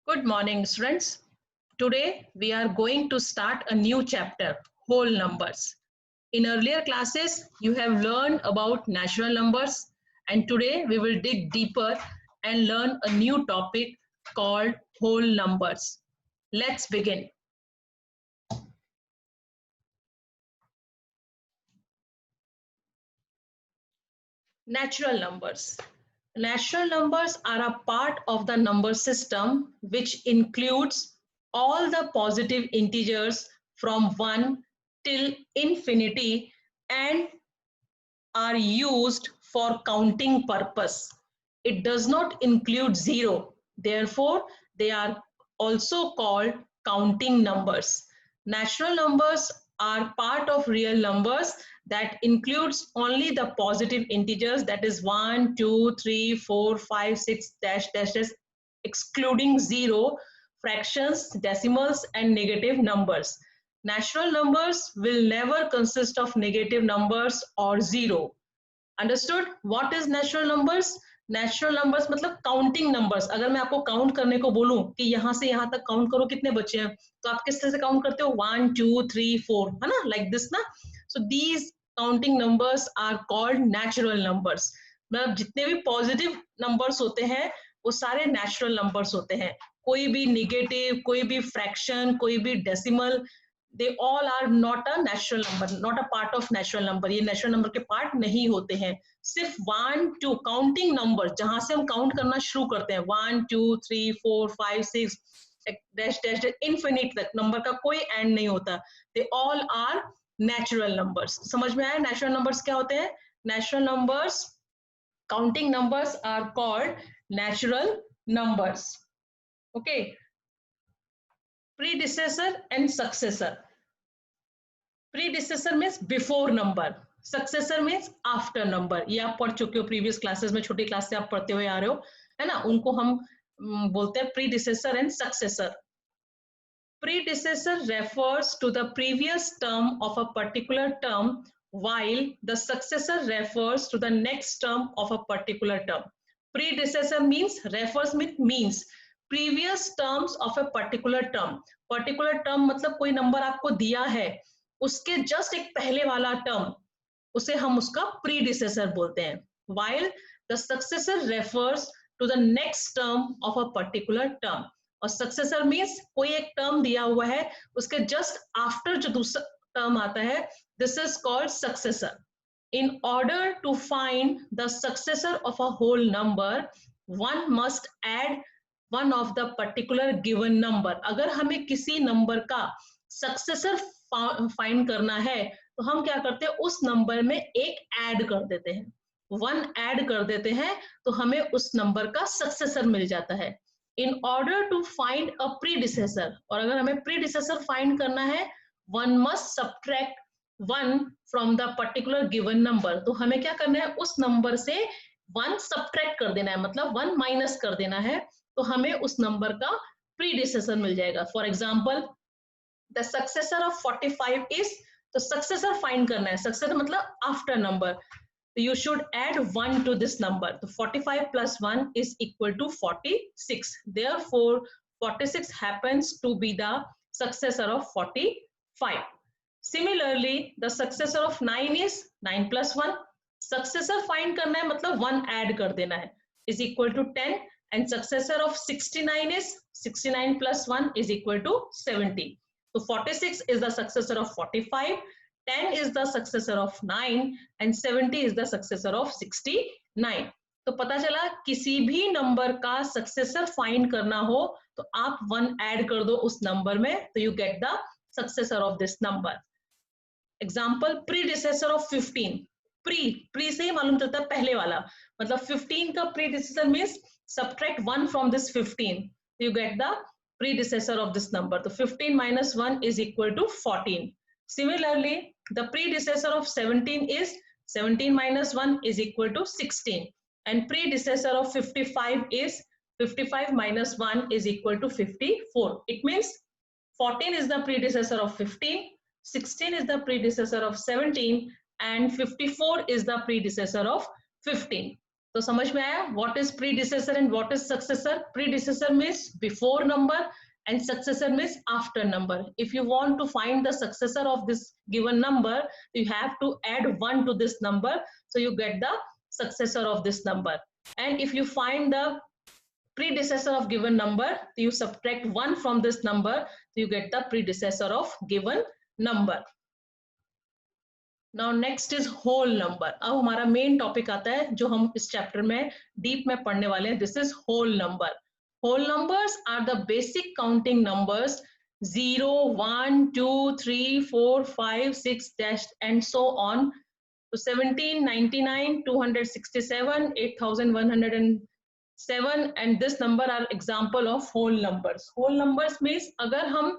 Good morning, students. Today we are going to start a new chapter, whole numbers. In earlier classes, you have learned about natural numbers, and today we will dig deeper and learn a new topic called whole numbers. Let's begin. Natural numbers. Natural numbers are a part of the number system which includes all the positive integers from 1 till infinity and are used for counting purpose. It does not include 0. Therefore, they are also called counting numbers. Natural numbers are part of real numbers that includes only the positive integers, that is 1, 2, 3, 4, 5, 6, dash, dash, dash, excluding 0, fractions, decimals, and negative numbers. Natural numbers will never consist of negative numbers or 0. Understood? What is natural numbers? Natural numbers मतलब counting numbers. अगर मैं आपको count करने को बोलूं कि यहाँ से यहाँ तक काउंट करो कितने बचे हैं, तो आप किस तरह से काउंट करते हो? 1 2 3 4, है ना, लाइक दिस ना. So these counting numbers are called natural numbers. मतलब जितने भी पॉजिटिव नंबर्स होते हैं वो सारे नेचुरल नंबर्स होते हैं. कोई भी निगेटिव, कोई भी फ्रैक्शन, कोई भी decimal, they all are not a natural number, not a part of natural number. ये natural number के part नहीं होते हैं. सिर्फ 1 2 काउंटिंग नंबर जहां से हम काउंट करना शुरू करते हैं 1 2 3 4 5 6 डैश डैश इन्फिनिट तक नंबर का कोई एंड नहीं होता. They all are natural numbers. समझ में आया नेचुरल नंबर्स क्या होते हैं? Natural numbers, counting numbers are called natural numbers. Okay. predecessor and successor. Predecessor means before number, successor means after number. ये आप पढ़ चुके हो प्रीवियस क्लासेस में, छोटी क्लास से आप पढ़ते हुए आ रहे हो, है ना. उनको हम बोलते हैं predecessor and successor. Predecessor refers to the previous term of a particular term, while the successor refers to the next term of a particular term. Predecessor means, refers means previous terms of a particular term. Particular term मतलब कोई number आपको दिया है, उसके just एक पहले वाला term, उसे हम उसका प्रीडिसेसर बोलते हैं. while the successor refers to the next term of a particular term. और सक्सेसर मीन्स कोई एक टर्म दिया हुआ है, उसके जस्ट आफ्टर जो दूसरा टर्म आता है, this is called successor. In order to find the successor of a whole number, one must add one of the particular given number. अगर हमें किसी नंबर का सक्सेसर फाइंड करना है तो हम क्या करते हैं, उस नंबर में एक ऐड कर देते हैं, 1 ऐड कर देते हैं, तो हमें उस नंबर का सक्सेसर मिल जाता है. In order to find a predecessor, और अगर हमें predecessor find करना है, one must subtract 1 from the particular given number. तो हमें क्या करना है, उस नंबर से 1 subtract कर देना है, मतलब 1 माइनस कर देना है, तो हमें उस नंबर का predecessor मिल जाएगा. For example, the successor of 45 is, तो successor find करना है, successor मतलब after number, you should add 1 to this number. So 45 plus 1 is equal to 46. Therefore, 46 happens to be the successor of 45. Similarly, the successor of 9 is 9 plus 1. Successor find करना है मतलब 1 add कर देना है, is equal to 10. And successor of 69 is 69 plus 1 is equal to 70. So 46 is the successor of 45. 10 is the successor of 9 and 70 is the successor of 69. तो पता चला किसी भी नंबर का सक्सेसर फाइंड करना हो तो आप 1 ऐड कर दो उस नंबर में, तो you get the successor of this number. Example, predecessor of 15. Pre से ही मालूम चलता है पहले वाला, मतलब 15 का predecessor means subtract 1 from this 15, you get the predecessor of this number. तो 15 minus 1 is equal to 14. Similarly, the predecessor of 17 is 17 minus 1 is equal to 16, and predecessor of 55 is 55 minus 1 is equal to 54. It means 14 is the predecessor of 15, 16 is the predecessor of 17, and 54 is the predecessor of 15. तो समझ में आया what is predecessor and what is successor? Predecessor means before number and successor means after number. If you want to find the successor of this given number, you have to add 1 to this number, so you get the successor of this number. And if you find the predecessor of given number, you subtract 1 from this number, so you get the predecessor of given number. Now next is whole number. अब हमारा main topic आता है जो हम इस chapter में deep में पढ़ने वाले हैं. This is whole number. Whole numbers are the basic counting numbers 0, 1, 2, 3, 4, 5, 6 dash and so on. So 17, 99, 267, 8107 and this number are example of whole numbers. Whole numbers means अगर हम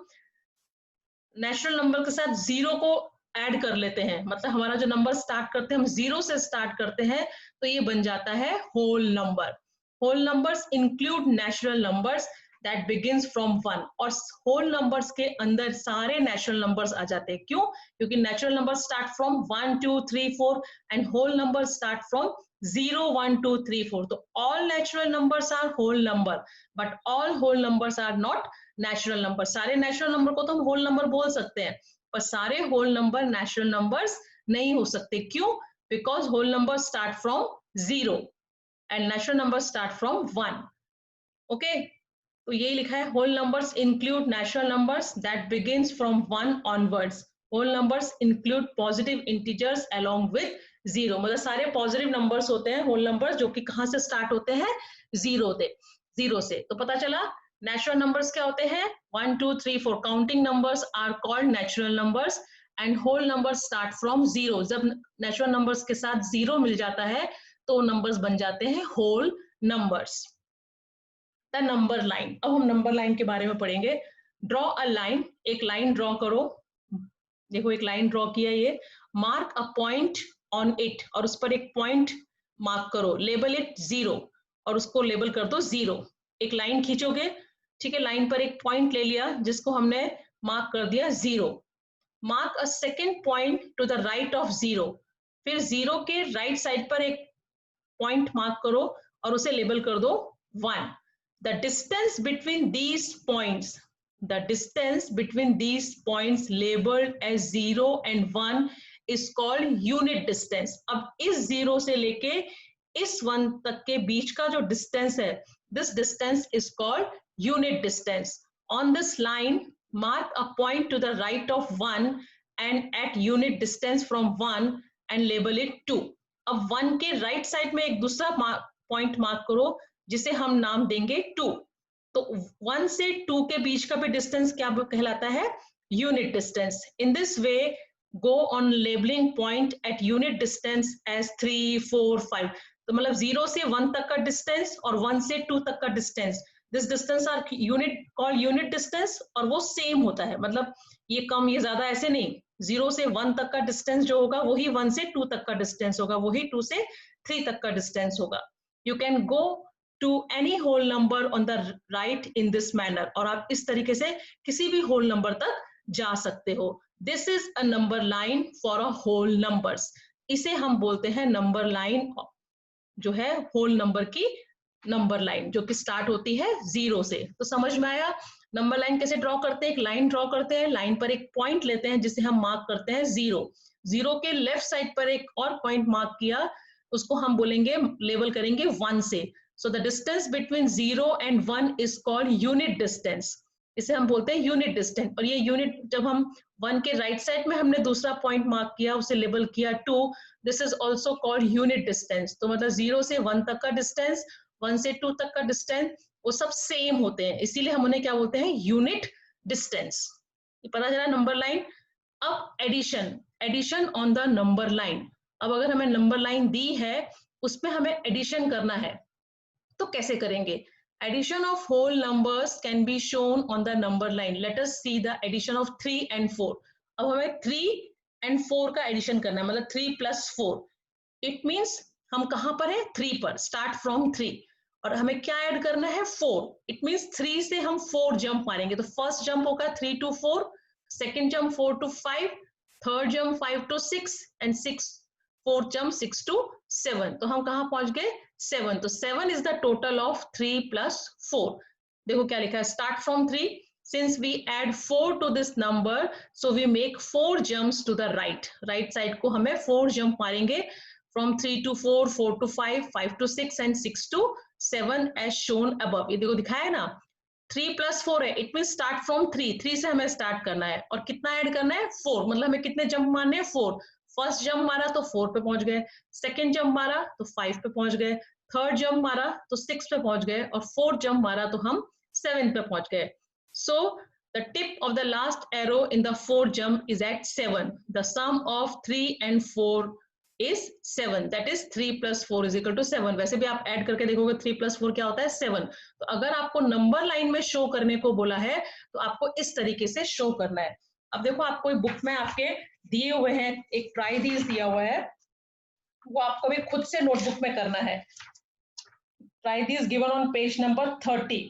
नेचुरल नंबर के साथ 0 को ऐड कर लेते हैं, मतलब हमारा जो नंबर स्टार्ट करते हैं हम 0 से स्टार्ट करते हैं, तो ये बन जाता है whole number. Whole numbers include natural numbers that begins from 1 और whole numbers के अंदर सारे natural numbers आ जाते हैं. क्यों? क्योंकि natural numbers start from 1, 2, 3, 4 and whole numbers start from 0, 1, 2, 3, 4. तो all natural numbers are whole number, but all whole numbers are not natural numbers. सारे natural number को तो हम whole number बोल सकते हैं, पर सारे whole number natural numbers नहीं हो सकते. क्यों? Because whole numbers start from 0. and natural numbers start from 1. Okay, तो ये लिखा है whole numbers include natural numbers that begins from 1 onwards. Whole numbers include positive integers along with 0. मतलब सारे positive numbers होते हैं whole numbers जो कि कहाँ से start होते हैं? 0 से. तो पता चला natural numbers क्या होते हैं? 1, 2, 3, 4. Counting numbers are called natural numbers and whole numbers start from 0. जब natural numbers के साथ 0 मिल जाता है तो नंबर्स बन जाते हैं whole numbers. The number line. अब हम नंबर लाइन के बारे में पढ़ेंगे. Draw a line. एक लाइन ड्रॉ करो. देखो एक लाइन ड्रॉ किया ये. Mark a point on it और उस पर एक पॉइंट मार्क करो. लेबल इट 0 और उसको लेबल कर दो 0. एक लाइन खींचोगे, ठीक है, लाइन पर एक पॉइंट ले लिया जिसको हमने मार्क कर दिया 0. Mark a second point two the right of 0. फिर 0 के राइट साइड पर एक पॉइंट मार्क करो और उसे लेबल कर दो 1. The distance between these points labeled as 0 and 1 is called unit distance. अब इस 0 से लेके इस 1 तक के बीच का जो distance है, this distance is called unit distance. On this line, mark a point to the right of 1 and at unit distance from 1 and label it 2. अब 1 के राइट साइड में एक दूसरा पॉइंट मार्क करो जिसे हम नाम देंगे 2. तो 1 से 2 के का भी डिस्टेंस क्या कहलाता है? Unit distance. In this way go on labelling point at unit distance as 3, 4, 5. तो मतलब 0 से 1 तक का डिस्टेंस और 1 से 2 तक का distance, this distance are unit called unit distance और वो सेम होता है. मतलब ये कम ये ज्यादा ऐसे नहीं. 0 से 1 तक का डिस्टेंस जो होगा वही 1 से 2 तक का डिस्टेंस होगा, वही 2 से 3 तक का डिस्टेंस होगा. You can go to any whole number on the right in this manner. और आप इस तरीके से किसी भी होल नंबर तक जा सकते हो. This is a number line for a whole numbers. इसे हम बोलते हैं नंबर लाइन, जो है होल नंबर की नंबर लाइन, जो कि स्टार्ट होती है 0 से. तो समझ में आया नंबर लाइन कैसे ड्रॉ करते हैं? एक लाइन ड्रॉ करते हैं, लाइन पर एक पॉइंट लेते हैं जिसे हम मार्क करते हैं 0. 0 के लेफ्ट साइड पर एक और पॉइंट मार्क किया, उसको हम बोलेंगे, लेबल करेंगे 1 से. So the distance between 0 and 1 is called unit distance. इसे हम बोलते हैं यूनिट डिस्टेंस. और ये यूनिट जब हम 1 के राइट साइड में हमने दूसरा पॉइंट मार्क किया, उसे लेबल किया 2, this is also called unit distance. तो मतलब 0 से 1 तक का डिस्टेंस, 1 से 2 तक का डिस्टेंस, वो सब सेम होते हैं, इसीलिए हम उन्हें क्या बोलते हैं? Unit distance. पता चला नंबर लाइन. अब addition on the number line. अब अगर हमें नंबर लाइन दी है, उसमें हमें एडिशन करना है, तो कैसे करेंगे? Addition of whole numbers can be shown on the number line. Let us see the addition of 3 and 4. अब हमें 3 and 4 का एडिशन करना है, मतलब 3 plus 4. It means हम कहाँ पर है? 3 पर. Start from 3. और हमें क्या ऐड करना है? 4. It means 3 से हम 4 जंप मारेंगे. तो फर्स्ट जंप होगा 3 to 4, second jump 4 to 5, third jump 5 to 6 and 6 4th jump 6 to 7, तो हम कहाँ पहुंच गए 7, तो 7 is the total of 3 plus 4. देखो क्या लिखा है, start from 3, since we add 4 to this number, so we make 4 jumps to the right side को हमें 4 jump मारेंगे from 3 to 4, 4 to 5, 5 to 6 and 6 to 7 as shown above. ये देखो दिखाया है ना, 3 plus 4 है, इट मीन स्टार्ट फ्रॉम 3 से हमें स्टार्ट करना है और कितना ऐड करना है 4, मतलब हमें कितने जंप मारने हैं 4. फर्स्ट जंप मारा तो 4 पे पहुंच गए, सेकंड जंप मारा तो 5 पे पहुंच गए, थर्ड जंप मारा तो 6 पे पहुंच गए और फोर्थ जंप मारा तो हम 7 पे पहुंच गए. सो the tip of the last arrow in the fourth jump is at 7. The sum of 3 and 4 is 7. That is 3 plus 4 is equal to 7. वैसे भी आप ऐड करके देखोगे 3 plus 4 क्या होता है 7. तो अगर आपको नंबर लाइन में शो करने को बोला है तो आपको इस तरीके से शो करना है. अब देखो आपको बुक में आपके दिए हुए हैं, एक ट्राई दीज दिया हुआ है, वो आपको भी खुद से नोटबुक में करना है. Try these given on page number 30,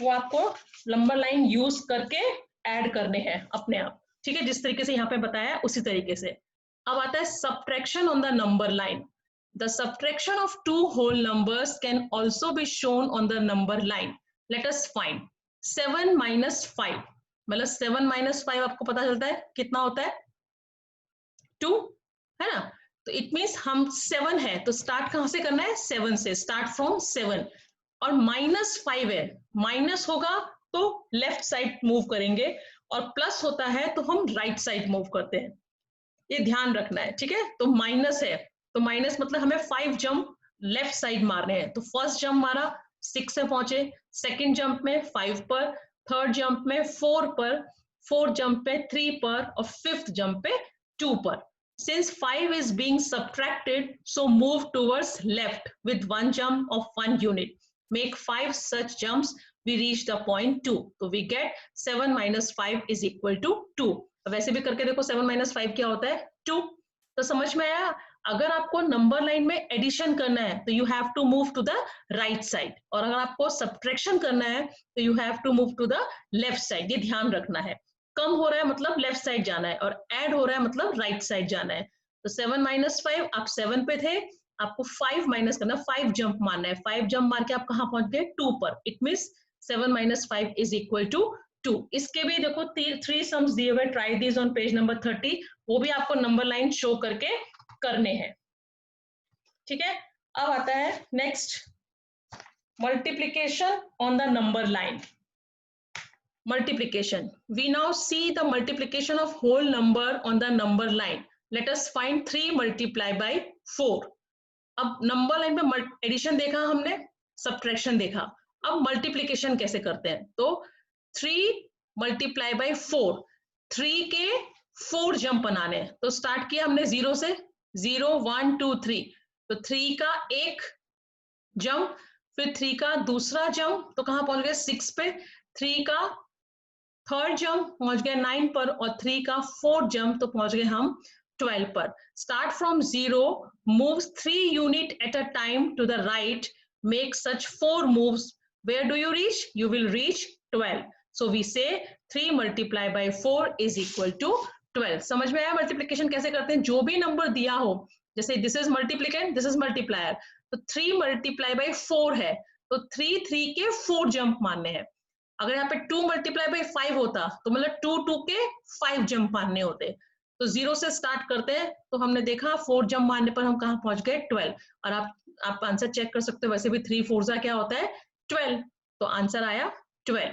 वो आपको नंबर लाइन यूज करके ऐड करने हैं अपने आप, ठीक है, जिस तरीके से यहाँ पे बताया उसी तरीके से. अब आता है subtraction on the number line. The subtraction of two whole numbers can also be shown on the number line. Let us find 7 minus 5. मतलब 7 minus 5 आपको पता चलता है कितना होता है 2, है ना. तो इट मीन्स हम 7 है तो स्टार्ट कहां से करना है 7 से, स्टार्ट फ्रॉम 7. और -5 है, माइनस होगा तो लेफ्ट साइड मूव करेंगे और प्लस होता है तो हम राइट साइड मूव करते हैं, ये ध्यान रखना है, ठीक है. तो माइनस है तो माइनस मतलब हमें 5 जंप लेफ्ट साइड मारने हैं. तो फर्स्ट जंप मारा 6 से पहुंचे, सेकंड जंप में 5 पर, थर्ड जंप में 4 पर, फोर्थ जंप पे 3 पर और फिफ्थ जंप पे 2 पर. Since 5 is being subtracted, so move towards left with one jump of 1 unit. Make 5 such jumps, we reach the point 2. So we get 7 minus 5 is equal to 2. वैसे भी करके देखो 7 minus 5 क्या होता है 2. तो समझ में आया. अगर आपको नंबर लाइन में एडिशन करना है तो you have to move to the right side, और अगर आपको सब्ट्रैक्शन करना है तो you have to move to the left side. ये ध्यान रखना है. कम हो रहा है मतलब लेफ्ट साइड जाना है और ऐड हो रहा है मतलब राइट साइड जाना है. तो 7 minus 5, आप 7 पे थे, आपको 5 माइनस करना, 5 जंप मारना है. 5 जंप मार के आप कहां पहुंच गए 2 पर. It means 7 minus 5 is equal to 2. इसके भी देखो 3 सम्स दिए हुए, try these on page number 30, वो भी आपको नंबर लाइन शो करके करने हैं, ठीक है. अब आता है next multiplication on the number line. Multiplication. We now see the multiplication of whole number on the number line. Let us find 3 multiplied by 4. अब नंबर लाइन पे एडिशन देखा हमने, सब्ट्रैक्शन देखा, अब मल्टीप्लिकेशन कैसे करते हैं. तो 3 multiplied by 4, 3 के 4 जंप बनाने हैं. तो स्टार्ट किया हमने 0 से, 0 1 2 3, तो 3 का एक जंप, फिर 3 का दूसरा जंप तो कहां पहुंच गए 6 पे, 3 का थर्ड जंप पहुंच गए 9 पर और 3 का फोर्थ जंप तो पहुंच गए हम 12 पर. Start from 0, moves 3 unit at a time to the right, make such 4 moves. Where do you reach? You will reach 12. So we say 3 multiplied by 4 is equal to 12. समझ में आया मल्टीप्लिकेशन कैसे करते हैं. जो भी नंबर दिया हो, जैसे this is multiplicand, this is multiplier, तो 3 multiplied by 4 है तो 3 के 4 जंप मारने हैं. अगर यहाँ पे 2 multiplied by 5 होता तो मतलब 2 के 5 जंप मारने होते. तो 0 से स्टार्ट करते हैं, तो हमने देखा 4 जंप मारने पर हम कहाँ पहुंच गए 12. और आप आंसर चेक कर सकते हो, वैसे भी 3 4 क्या होता है 12, तो आंसर आया 12.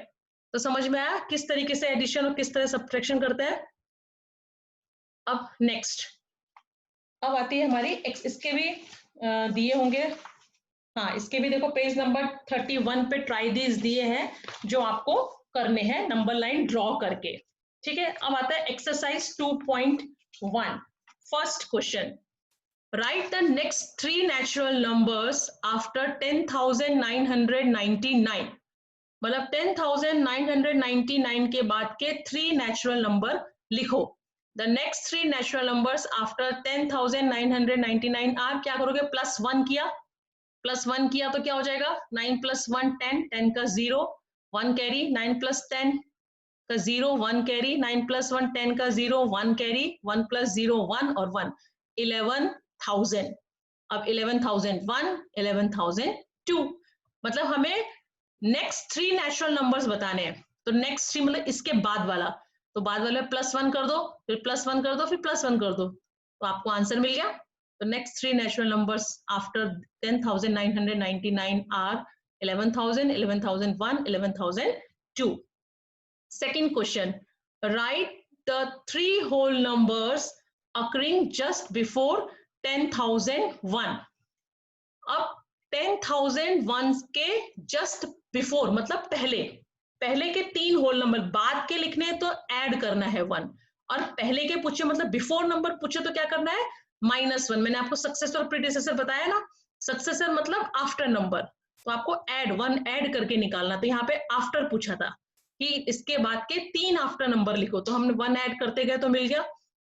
तो समझ में आया किस तरीके से एडिशन और किस तरह सब्ट्रैक्शन करते हैं. अब नेक्स्ट, अब आती है हमारी इसके भी दिए होंगे, हाँ इसके भी देखो पेज नंबर 31 पे ट्राई दीज दिए हैं जो आपको करने हैं नंबर लाइन ड्रॉ करके, ठीक है. अब आता है exercise 2.1. First question, write the next 3 natural numbers after 10,999. मतलब 10,999 के बाद के 3 नेचुरल नंबर लिखो. The next 3 natural numbers after 10,999 are, क्या करोगे +1 किया, +1 किया तो क्या हो जाएगा 9 + 1 10, 10 का 0 1 कैरी, 9 + 10 का 0 1 कैरी, 9 + 1 10 का 0 1 कैरी, 1 + 0 1 और 1. 11,000। अब 11,001, 11,002, मतलब हमें नेक्स्ट 3 नेचुरल नंबर्स बताने हैं। तो नेक्स्ट 3 मतलब इसके बाद वाला, तो बाद वाले +1 कर दो, फिर +1 कर दो, फिर +1 कर दो, तो आपको आंसर मिल गया। तो next 3 natural numbers after 10,999 are 11,000, 11,001, 11,002. Second question, write the 3 whole numbers occurring just before 10,001. अब 10,001 के जस्ट बिफोर मतलब पहले, पहले के 3 होल नंबर, बाद के लिखने तो ऐड करना है 1, और पहले के पूछे मतलब बिफोर नंबर पूछे तो क्या करना है -1। मैंने आपको सक्सेसर और प्रीडिसेसर बताया ना, सक्सेसर मतलब आफ्टर नंबर, तो आपको ऐड 1 ऐड करके निकालना। तो यहाँ पे आफ्टर पूछा था कि इसके बाद के 3 आफ्टर नंबर लिखो, तो हमने 1 ऐड करते गए तो मिल गया।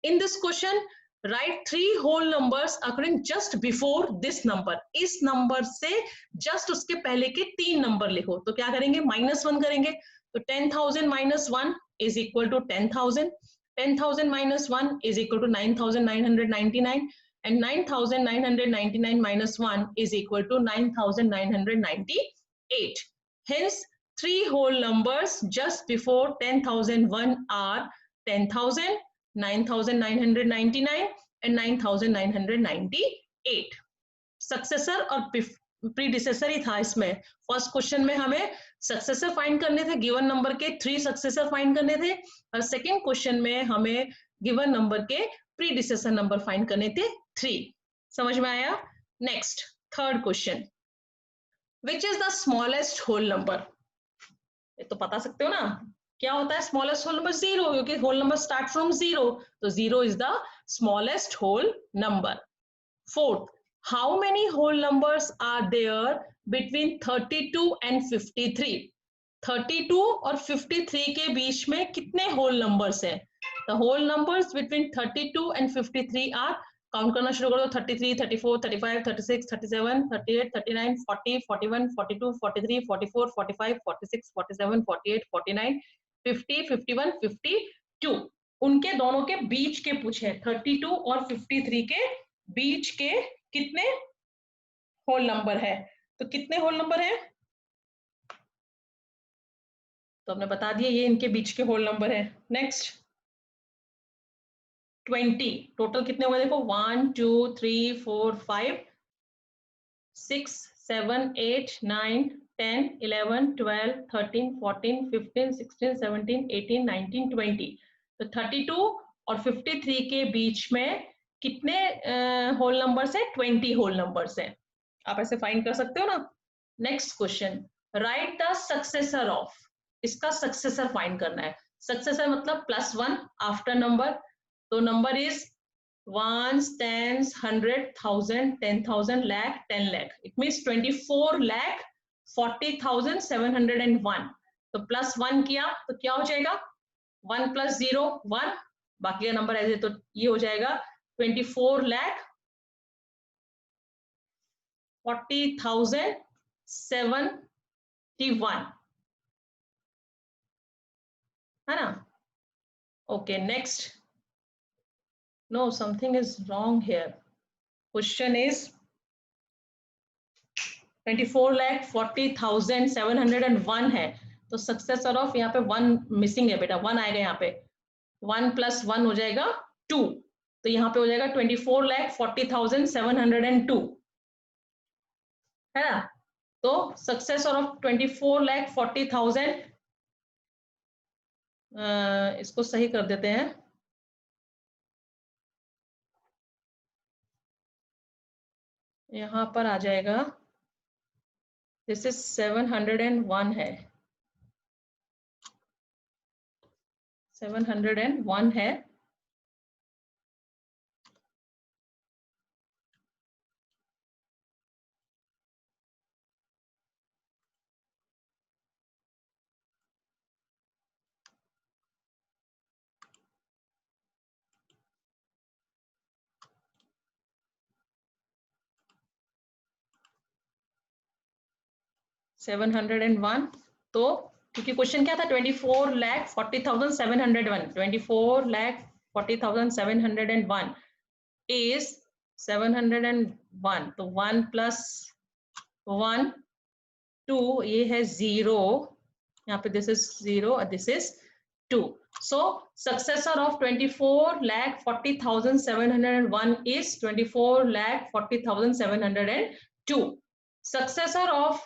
In this question write 3 whole numbers occurring just before this number, इस नंबर से जस्ट उसके पहले के 3 नंबर लिखो। तो क्या करेंगे -1 करेंगे, तो 10,000 - 1 is equal to 10,000, 10,000 - 1 is equal to 9,999, and 9,999 - 1 is equal to 9,998. Hence 3 whole numbers just before 10,001 are 10,000, 9,999 and 9,998. Successor और प्रीडिसेसर ही था इसमें। फर्स्ट क्वेश्चन में हमें सक्सेसर फाइंड करने थे, गिवन नंबर के 3 सक्सेसर फाइंड करने थे, और सेकेंड क्वेश्चन में हमें गिवन नंबर के प्रीडिसेसर नंबर फाइंड करने थे 3। समझ में आया? Next third question, which is the smallest whole number? ये तो बता सकते हो ना, क्या होता है स्मॉलेस्ट होल नंबर? 0, क्योंकि होल नंबर स्टार्ट फ्रॉम 0, तो 0 is the smallest whole number. Fourth, how many whole numbers are there between 32 and 53? 32 और 53 के बीच में कितने होल नंबर्स हैं? The whole numbers between 32 and 53 are, count करना शुरू करो, 33, 34, 35, 36, 37, 38, 39, 40, 41, 42, 43, 44, 45, 46, 47, 48, 49, 50, 51, 52। उनके दोनों के बीच के पूछे, 32 और 53 के बीच के कितने होल नंबर है? तो कितने होल नंबर है? तो हमने बता दिया, ये इनके बीच के होल नंबर है। नेक्स्ट 20, टोटल कितने हुए देखो, 1 2 3 4 5 6 7 8 9 10 11 12 13 14 15 16 17 18 19 20। तो 32 और 53 के बीच में कितने होल नंबर्स है? 20 होल नंबर्स है। आप ऐसे फाइंड कर सकते हो ना। Next question, write the successor of, इसका सक्सेसर फाइंड करना है। सक्सेसर मतलब +1 आफ्टर नंबर, तो number is 1, 10, 100, 1000, 10,000, lakh, 10 lakh. It means 24,40,701. तो +1 किया तो क्या हो जाएगा? 1 + 0 1, बाकी का नंबर ऐसे, तो ये हो जाएगा 24,40,071, है ना? Okay next, no, something is wrong here. Question is 24,40,701 है, तो सक्सेसर ऑफ यहाँ पे 1 मिसिंग है बेटा, 1 आएगा यहाँ पे, 1 + 1 हो जाएगा 2, तो यहाँ पे हो जाएगा 24,40,702, है ना? तो सक्सेसर ऑफ 24,40,000, इसको सही कर देते हैं, यहाँ पर आ जाएगा, दिस इज 701 है, 701 है। तो क्योंकि क्वेश्चन क्या था, 24,40,701, 24,40,701 is 701, तो 1 plus 1 2, ये है 0, यहाँ पे this is 0 और this is 2. So successor of 24,40,701 is 24,40,702. Successor of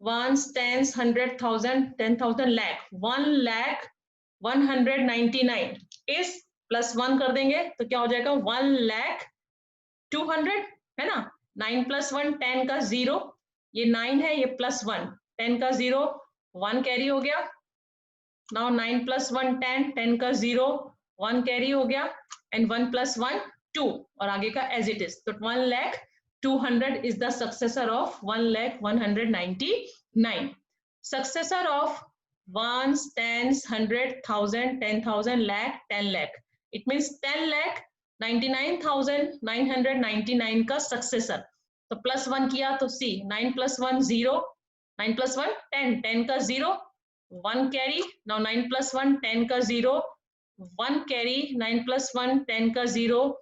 ones, tens, 100,000, 10,000, lakh, 1,199 is plus 1 कर देंगे तो क्या हो जाएगा 1,200,000 है ना. 9 plus 1 10 का 0, ये 9 है, ये plus 1 10 का 0, 1 कैरी हो गया. नाउ 9 plus 1 10, 10 का 0, 1 कैरी हो गया एंड 1 plus 1 2 और आगे का एज इट इज. तो 1,200,000 is the successor of 1,199. Successor of ones, tens, 100,000, 10,000, lakh, 10 lakh. It means 10,99,999 का successor. तो plus 1 किया तो C, 9 plus 1 0, 9 plus 1 10, 10 का 0, 1 carry. Now 9 plus 1 10 का 0, 1 carry. 9 plus 1 10 का 0,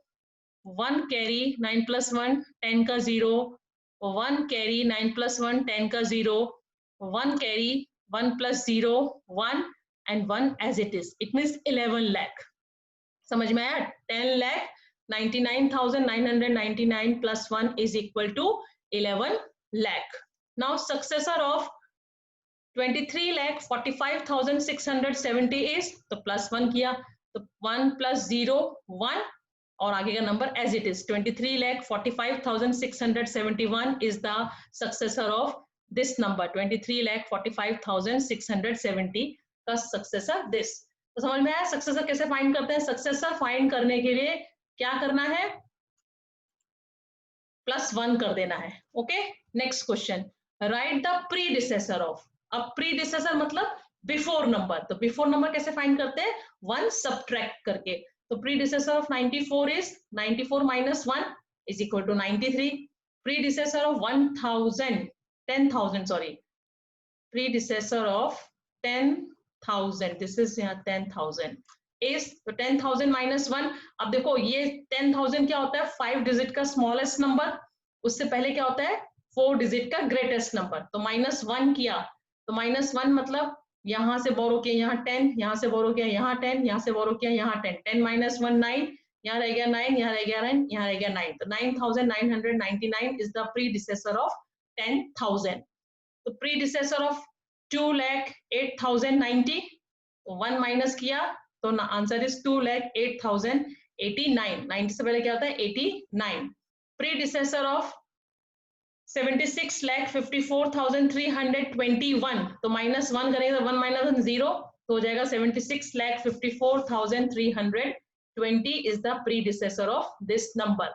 1 carry. 9 plus 1 10 का 0, 1 carry. 9 plus 1 10 का 0, 1 carry. 1 plus 0 1 and 1 as it is. It means 11 lakh. समझ में आया. 10,99,999 plus 1 is equal to 11 lakh. Now successor of 23,45,670 is, तो plus 1 किया तो 1 plus 0 1 और आगे का number as it is. 23,45,671 is the successor of this number. 23,45,670 का successor this. तो समझ में आया सक्सेसर कैसे फाइंड करते हैं. सक्सेसर फाइंड करने के लिए क्या करना है, +1 कर देना है. Okay. Next question, write the predecessor of. अब प्रीडिसेसर मतलब बिफोर नंबर. तो बिफोर नंबर कैसे फाइंड करते हैं, 1 सब्ट्रैक्ट करके. तो predecessor of 94 is 94 minus 1 is equal to 93. Predecessor of 10,000 sorry. Predecessor of 10,000, this is यहाँ 10,000 is, तो 10,000 minus 1. अब देखो ये 10,000 क्या होता है, 5 डिजिट का स्मॉलेस्ट नंबर. उससे पहले क्या होता है, 4 डिजिट का ग्रेटेस्ट नंबर. तो -1 किया तो -1 मतलब यहाँ से बोरो किया यहाँ 10, यहाँ से बोरो किया यहाँ 10, यहाँ से बोरो किया यहाँ 10. 10 minus 1 9, यहाँ रह गया 9, यहाँ रह गया 9, यहाँ रह गया 9. तो 9,999 is the predecessor of 10,000. तो predecessor of 2,08,090, 1 माइनस किया तो आंसर इज 2,08,089. 90 से पहले क्या होता है 89. predecessor of 76,54,321, तो -1 करेंगे तो 1 minus 1 0, तो हो जाएगा 76,54,320 is the predecessor of this number.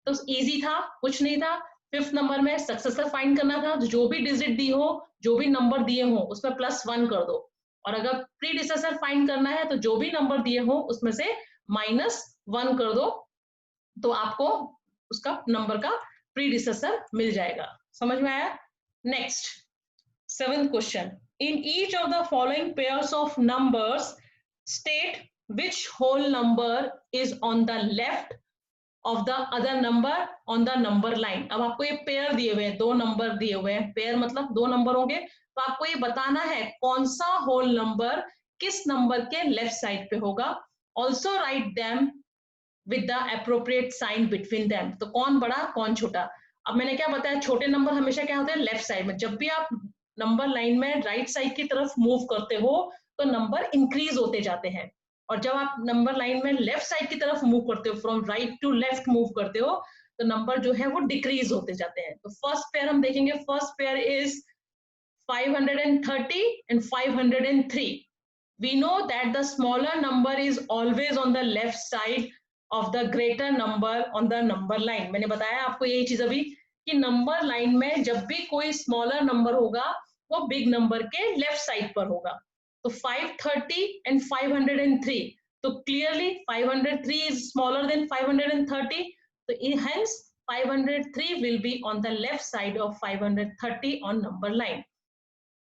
तो इजी था, कुछ नहीं था. 5th नंबर में सक्सेसर फाइंड करना था. जो भी डिजिट दी हो, जो भी नंबर दिए हो उसमें +1 कर दो. और अगर प्रीडिसेसर फाइंड करना है तो जो भी नंबर दिए हो उसमें से -1 कर दो, तो आपको उसका नंबर का प्रीडिसेसर मिल जाएगा. समझ में आया. Next 7th question, in each of the following pairs of numbers state which whole number is on the left of the other number on the number line. अब आपको ये पेयर दिए हुए हैं, 2 नंबर दिए हुए हैं. पेयर मतलब 2 नंबर होंगे, तो आपको ये बताना है कौन सा होल नंबर किस नंबर के लेफ्ट साइड पे होगा. Also write them with the appropriate sign between them. तो कौन बड़ा कौन छोटा. अब मैंने क्या बताया, छोटे नंबर हमेशा क्या होते हैं लेफ्ट साइड में. जब भी आप नंबर लाइन में राइट साइड की तरफ मूव करते हो तो नंबर इंक्रीज होते जाते हैं, और जब आप नंबर लाइन में लेफ्ट साइड की तरफ मूव करते हो, from right to left move करते हो, तो नंबर जो है वो डिक्रीज होते जाते हैं. तो फर्स्ट पेयर हम देखेंगे. First pair is 530 and 503. We know that the smaller number is always on the left side of the greater number on the number line. मैंने बताया आपको यही चीज अभी कि नंबर लाइन में जब भी कोई स्मॉलर नंबर होगा वो बिग नंबर के लेफ्ट साइड पर होगा. तो 530 and 503, तो clearly 503 is smaller than 530, so hence 503 will be on the left side of 530 on number line.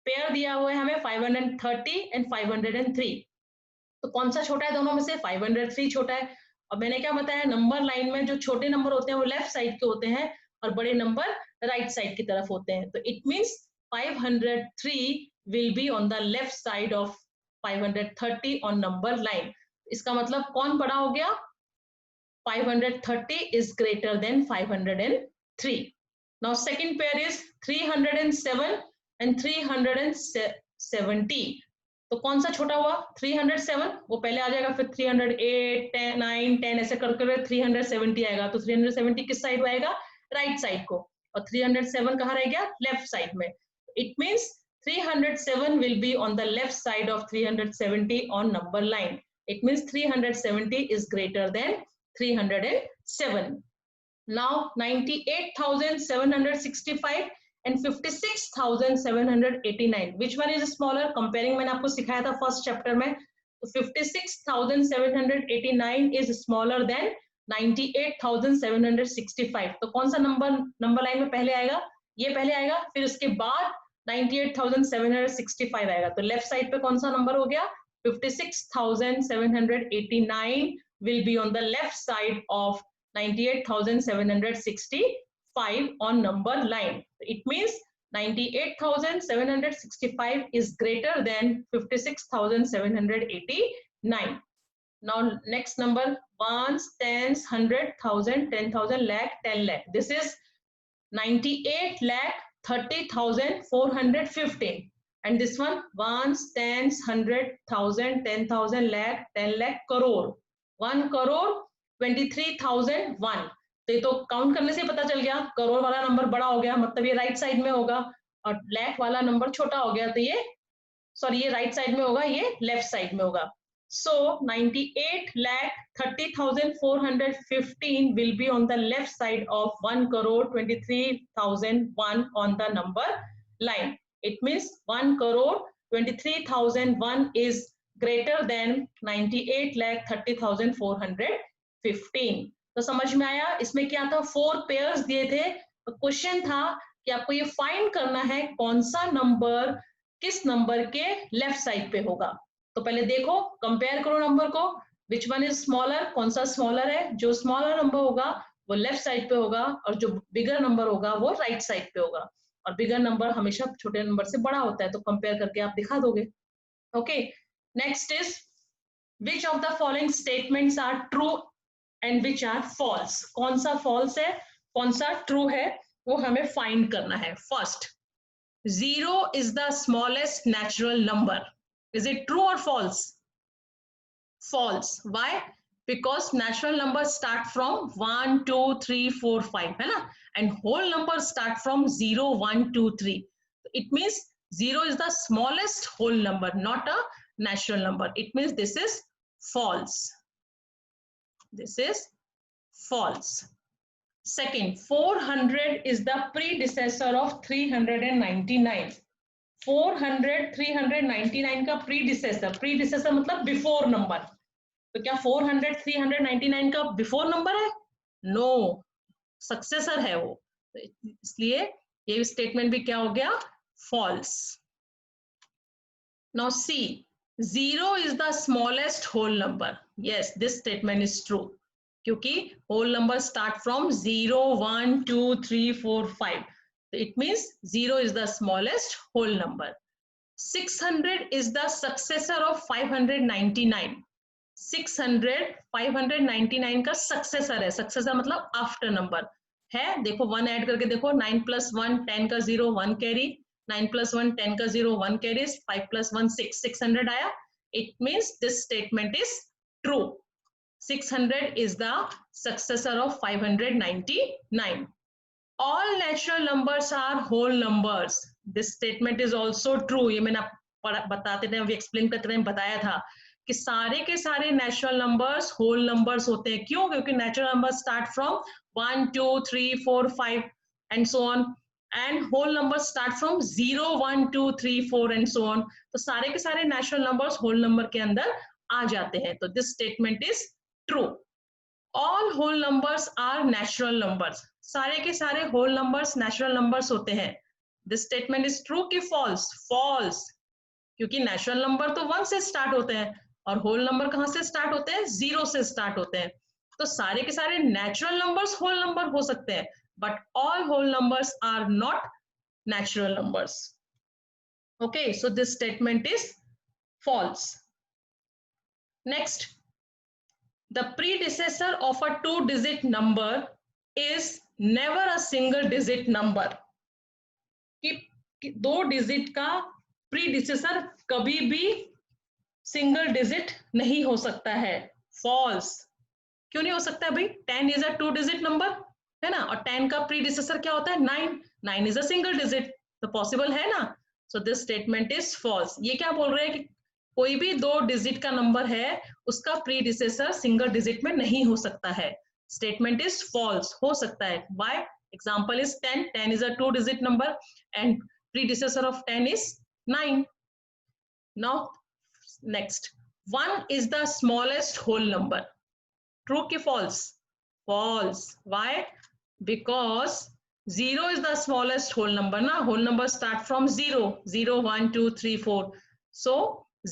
Pair दिया हुआ है हमें 530 and 503, तो कौन सा छोटा है दोनों में से, 503 छोटा है. और मैंने क्या बताया, नंबर लाइन में जो छोटे नंबर होते हैं वो लेफ्ट साइड के होते हैं और बड़े नंबर राइट साइड की तरफ होते हैं। तो it means 503 will be on the left side of 530 on number line. इसका मतलब कौन बड़ा हो गया, 530 is greater than 503. Now second pair is 307 and 370. तो कौन सा छोटा हुआ, 307 वो पहले आ जाएगा, फिर 308, 10, 9, 10 ऐसे करके 370 आएगा। तो 370 किस साइड आएगा, राइट साइड को, और 307 कहाँ रह गया, लेफ्ट साइड में। It means 307 will be on the left side of 370 on number line. It means 370 is greater than 307. Now 98,765 and 56,789, which one is smaller? Comparing मैंने आपको सिखाया था फर्स्ट चैप्टर में, तो 56,789 is smaller than 98,765. तो कौन सा नंबर लाइन में पहले आएगा, ये पहले आएगा, फिर उसके बाद 98,765 आएगा। तो लेफ्ट साइड पे कौन सा नंबर हो गया, 56,789 will be on the left side of 98,765 on number line. It means 98,765 is greater than 56,789. Now next number, ones, tens, 100, 1,000, 10,000, lakh, 10 lakh. This is 98,30,415. And this one, ones, tens, 100, 1,000, 10,000, lakh, 10 lakh, crore. 1 crore 23,001। तो ये तो count करने से पता चल गया, करोड़ वाला number बड़ा हो गया, मतलब ये राइट साइड में होगा, और लैख वाला नंबर छोटा हो गया, तो ये सॉरी ये राइट साइड में होगा, ये लेफ्ट साइड में होगा। So 98,30,415 will be on the left side of 1 crore 23,001 on the number line. It means 1 crore 23,001 is greater than 98,30,415. तो समझ में आया, इसमें क्या था, 4 पेयर्स दिए थे। तो क्वेश्चन था कि आपको ये फाइंड करना है कौन सा नंबर किस नंबर के लेफ्ट साइड पे होगा। तो पहले देखो, कंपेयर करो नंबर को, विच वन इज स्मॉलर, कौन सा स्मॉलर है, जो स्मॉलर नंबर होगा वो लेफ्ट साइड पे होगा, और जो बिगर नंबर होगा वो राइट साइड पे होगा, और बिगर नंबर हमेशा छोटे नंबर से बड़ा होता है, तो कंपेयर करके आप दिखा दोगे। Okay, next is which of the following statements are true and which are false. कौन सा फॉल्स है कौन सा ट्रू है वो हमें फाइंड करना है। First, 0 is the smallest natural number. Is it true or false? False. Why? Because natural numbers start from 1, 2, 3, 4, 5, है ना, and whole numbers start from 0, 1, 2, 3. It means 0 is the smallest whole number, not a natural number. It means this is false. This is false. Second, 400 is the predecessor of 399. 400 399 का predecessor मतलब before number. तो क्या 400 399 का before number है? No, successor है वो। इसलिए ये स्टेटमेंट भी क्या हो गया, false. Now see, 0 is the smallest whole number. Yes, this statement is true. क्योंकि whole number start from 0, 1, 2, 3, 4, 5. It means 0 is the smallest whole number. 600 is the successor of 599. 600 599 का सक्सेसर है। सक्सेसर मतलब after number है। देखो 1 add करके देखो, 9 + 1 10 का 0 1 carry, 9 + 1 10 का 0 1 कैरीज, 5 + 1 6, 600 आया। It means this statement is true. 600 is the successor of 599. All natural numbers are whole numbers. This statement is also true. ये मैंने बताते थे, अभी एक्सप्लेन करते थे, बताया था कि सारे के सारे नेचुरल नंबर्स होल नंबर्स होते हैं। क्यों? क्योंकि natural numbers start from 1, 2, 3, 4, 5 and so on, and whole numbers start from 0, 1, 2, 3, 4 and so on. तो सारे के सारे नेचुरल नंबर्स होल नंबर के अंदर आ जाते हैं। तो this statement is true. All whole numbers are natural numbers. सारे के सारे होल नंबर्स नेचुरल नंबर्स होते हैं। दिस स्टेटमेंट इज ट्रू कि फॉल्स? फॉल्स, क्योंकि नेचुरल नंबर तो 1 से स्टार्ट होते हैं और होल नंबर कहां से स्टार्ट होते हैं? 0 से स्टार्ट होते हैं। तो सारे के सारे नेचुरल नंबर्स होल नंबर हो सकते हैं, but all whole numbers are not natural numbers. Okay, so this statement is false. Next, the predecessor of a two-digit number is never a single digit number. कि दो digit का predecessor कभी भी single digit नहीं हो सकता है. False. क्यों नहीं हो सकता है भाई? 10 is a two digit number है ना, और 10 का प्रीडिसेसर क्या होता है? 9. 9 इज अ सिंगल डिजिट, तो पॉसिबल है ना. So this statement is false. ये क्या बोल रहे हैं कि कोई भी दो डिजिट का नंबर है उसका प्रीडिसेसर सिंगल डिजिट में नहीं हो सकता है. Statement is false. हो सकता है. Why? Example is 10. 10 is a two digit number and predecessor of 10 is 9. Now next, 1 is the smallest whole number. True ki false? False. Why? Because 0 is the smallest whole number na. Whole number start from 0. 0 1 2 3 4. So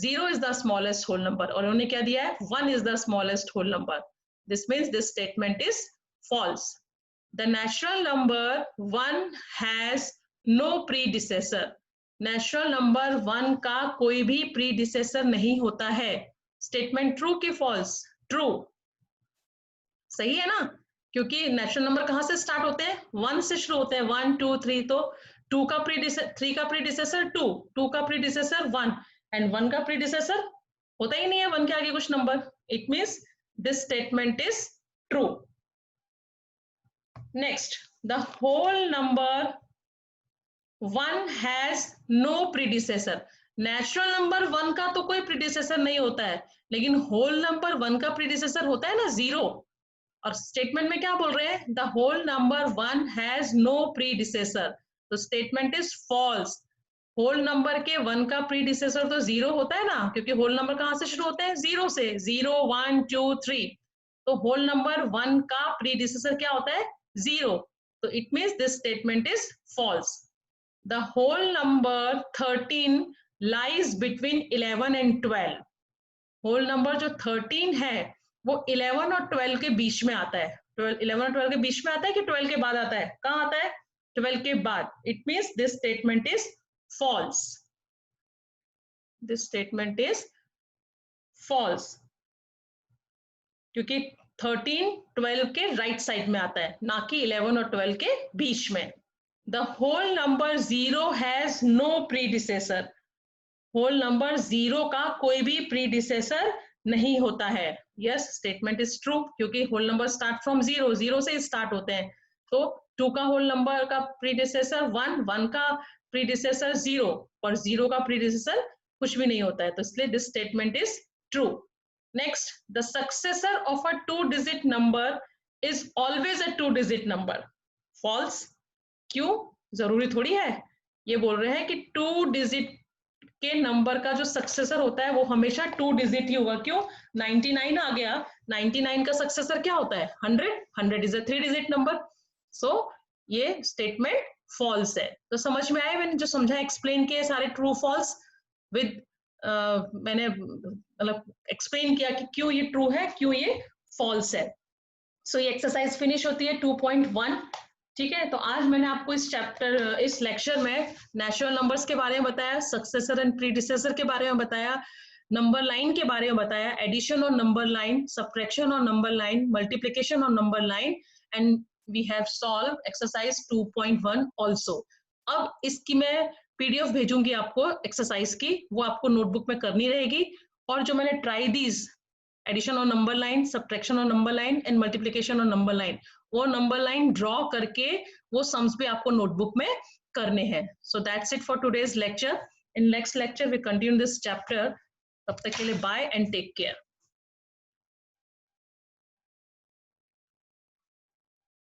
0 is the smallest whole number. और उन्होंने क्या दिया है? 1 is the smallest whole number. This means this statement is false. The natural number 1 has no predecessor. Natural number 1 का कोई भी predecessor नहीं होता है. स्टेटमेंट ट्रू की फॉल्स? ट्रू. सही है ना, क्योंकि नेचुरल नंबर कहां से स्टार्ट होते हैं? 1 से शुरू होते हैं. 1 2 3. तो 2 का प्रीडिसेसर, 3 का प्रीडिसेसर 2, 2 का प्रीडिसेसर 1 एंड 1 का प्रीडिसेसर होता ही नहीं है 1 के आगे कुछ नंबर. It means this statement is true. Next, the whole number 1 has no predecessor. Natural number 1 का तो कोई प्रीडिसेसर नहीं होता है, लेकिन होल नंबर 1 का प्रीडिसेसर होता है ना 0. और स्टेटमेंट में क्या बोल रहे हैं? The whole number 1 has no predecessor. तो statement is false. Whole number के 1 का प्रीडिसेसर तो 0 होता है ना, क्योंकि होल नंबर कहां से शुरू होते हैं? 0 से. 0 1 2 3. तो होल नंबर 1 का प्रीडिसेसर क्या होता है? 0. तो it means this statement is false. The whole number 13 lies between 11 and 12. whole number जो 13 है वो 11 और 12 के बीच में आता है. 11 और 12 के बीच में आता है कि 12 के बाद आता है? कहाँ आता है? 12 के बाद. It means this statement is false. This statement is false. क्योंकि 13 12 के राइट साइड में आता है, ना कि 11 और 12 के बीच में. The whole number 0 has no predecessor. whole number 0 का कोई भी predecessor नहीं होता है. Yes, statement is true, क्योंकि whole number start from 0. 0 से start होते हैं. तो 2 का whole number का predecessor 1, 1 का predecessor 0, और 0 का predecessor कुछ भी नहीं होता है. तो इसलिए this statement is true. Next, the successor of a two-digit number is always a two-digit number. False. क्यों? जरूरी थोड़ी है. ये बोल रहे हैं कि 2 डिजिट के नंबर का जो सक्सेसर होता है वो हमेशा 2 डिजिट ही होगा. क्यों? 99 आ गया, 99 का सक्सेसर क्या होता है? 100. 100 इज अ 3 डिजिट नंबर. सो ये स्टेटमेंट फॉल्स है. तो समझ में आया मैंने जो समझा, एक्सप्लेन किए सारे ट्रू फॉल्स विद मैंने मतलब एक्सप्लेन किया कि क्यों ये ट्रू है, क्यों ये फॉल्स है. सो ये एक्सरसाइज फिनिश होती है 2.1. ठीक है, तो आज मैंने आपको इस लेक्चर में नेचुरल नंबर्स के बारे में बताया, सक्सेसर एंड प्रीडिसेसर के बारे में बताया, नंबर लाइन के बारे में बताया, एडिशन और नंबर लाइन, सब्ट्रैक्शन और नंबर लाइन, मल्टीप्लिकेशन और number line, and we have solve exercise 2.1 also. अब इसकी मैं पीडीएफ भेजूंगी आपको एक्सरसाइज की, वो आपको नोटबुक में करनी रहेगी. और जो मैंने ट्राई दीज एडिशन और नंबर लाइन, सब्ट्रैक्शन और नंबर लाइन एंड मल्टीप्लिकेशन और नंबर लाइन, वो नंबर लाइन ड्रॉ करके वो सम्स भी आपको नोटबुक में करने हैं. So that's it for today's lecture. In next lecture we continue this chapter. तब तक के लिए बाय एंड टेक केयर.